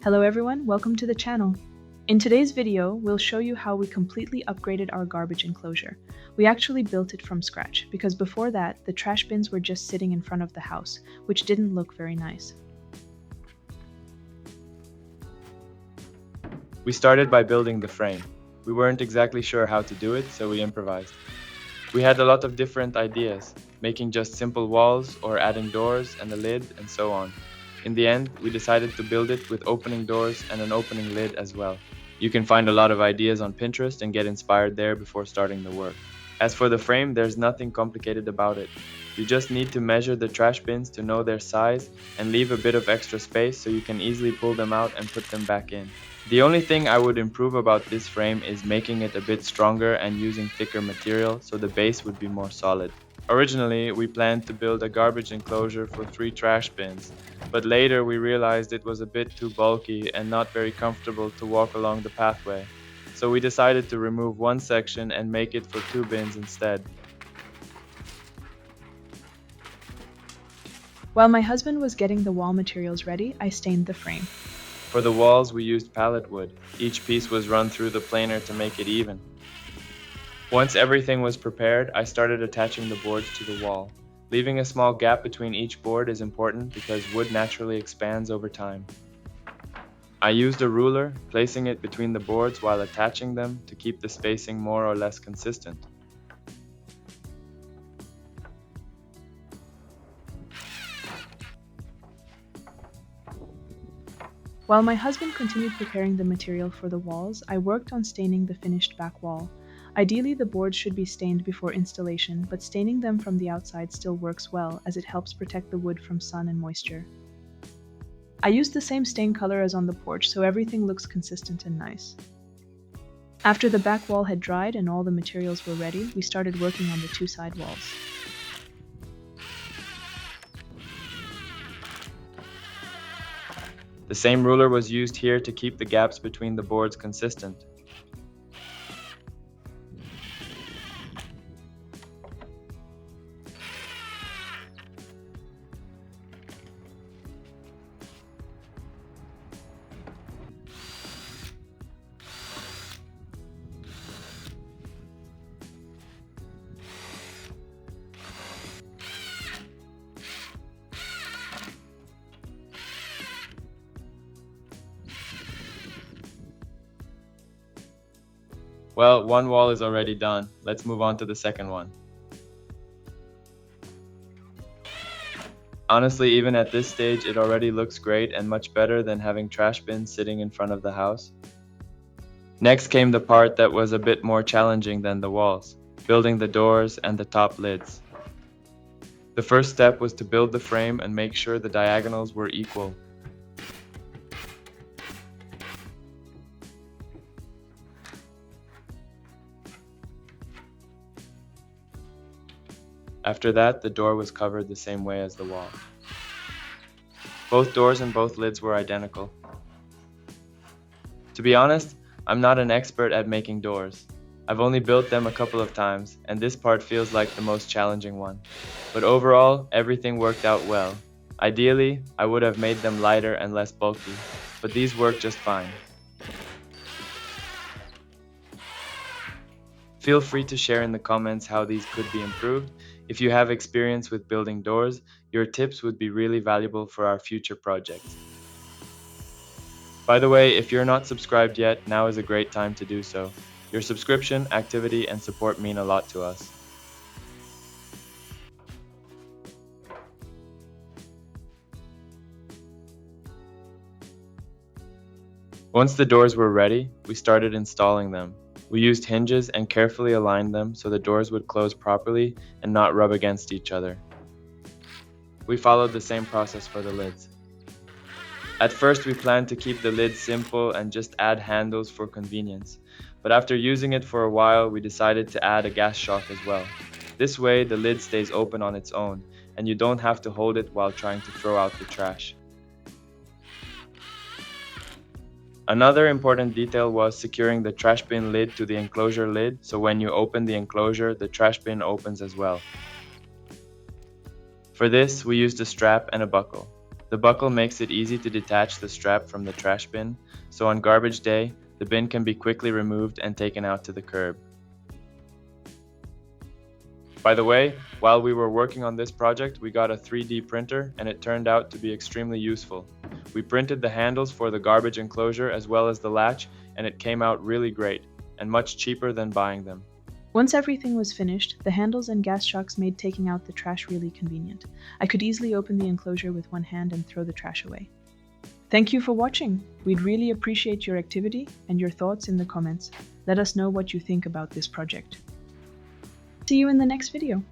Hello everyone, welcome to the channel. In today's video, we'll show you how we completely upgraded our garbage enclosure. We actually built it from scratch, because before that, the trash bins were just sitting in front of the house, which didn't look very nice. We started by building the frame. We weren't exactly sure how to do it, so we improvised. We had a lot of different ideas, making just simple walls or adding doors and a lid and so on. In the end, we decided to build it with opening doors and an opening lid as well. You can find a lot of ideas on Pinterest and get inspired there before starting the work. As for the frame, there's nothing complicated about it. You just need to measure the trash bins to know their size and leave a bit of extra space so you can easily pull them out and put them back in. The only thing I would improve about this frame is making it a bit stronger and using thicker material so the base would be more solid. Originally, we planned to build a garbage enclosure for 3 trash bins, but later we realized it was a bit too bulky and not very comfortable to walk along the pathway. So we decided to remove one section and make it for 2 bins instead. While my husband was getting the wall materials ready, I stained the frame. For the walls, we used pallet wood. Each piece was run through the planer to make it even. Once everything was prepared, I started attaching the boards to the wall. Leaving a small gap between each board is important because wood naturally expands over time. I used a ruler, placing it between the boards while attaching them to keep the spacing more or less consistent. While my husband continued preparing the material for the walls, I worked on staining the finished back wall. Ideally, the boards should be stained before installation, but staining them from the outside still works well as it helps protect the wood from sun and moisture. I used the same stain color as on the porch, so everything looks consistent and nice. After the back wall had dried and all the materials were ready, we started working on the 2 side walls. The same ruler was used here to keep the gaps between the boards consistent. Well, one wall is already done. Let's move on to the second one. Honestly, even at this stage, it already looks great and much better than having trash bins sitting in front of the house. Next came the part that was a bit more challenging than the walls, building the doors and the top lids. The first step was to build the frame and make sure the diagonals were equal. After that, the door was covered the same way as the wall. Both doors and both lids were identical. To be honest, I'm not an expert at making doors. I've only built them a couple of times, and this part feels like the most challenging one. But overall, everything worked out well. Ideally, I would have made them lighter and less bulky, but these work just fine. Feel free to share in the comments how these could be improved. If you have experience with building doors, your tips would be really valuable for our future projects. By the way, if you're not subscribed yet, now is a great time to do so. Your subscription, activity, and support mean a lot to us. Once the doors were ready, we started installing them. We used hinges and carefully aligned them so the doors would close properly and not rub against each other. We followed the same process for the lids. At first, we planned to keep the lids simple and just add handles for convenience, but after using it for a while, we decided to add a gas shock as well. This way, the lid stays open on its own, and you don't have to hold it while trying to throw out the trash. Another important detail was securing the trash bin lid to the enclosure lid, so when you open the enclosure, the trash bin opens as well. For this, we used a strap and a buckle. The buckle makes it easy to detach the strap from the trash bin, so on garbage day, the bin can be quickly removed and taken out to the curb. By the way, while we were working on this project, we got a 3D printer and it turned out to be extremely useful. We printed the handles for the garbage enclosure as well as the latch, and it came out really great and much cheaper than buying them. Once everything was finished, the handles and gas shocks made taking out the trash really convenient. I could easily open the enclosure with one hand and throw the trash away. Thank you for watching. We'd really appreciate your activity and your thoughts in the comments. Let us know what you think about this project. See you in the next video.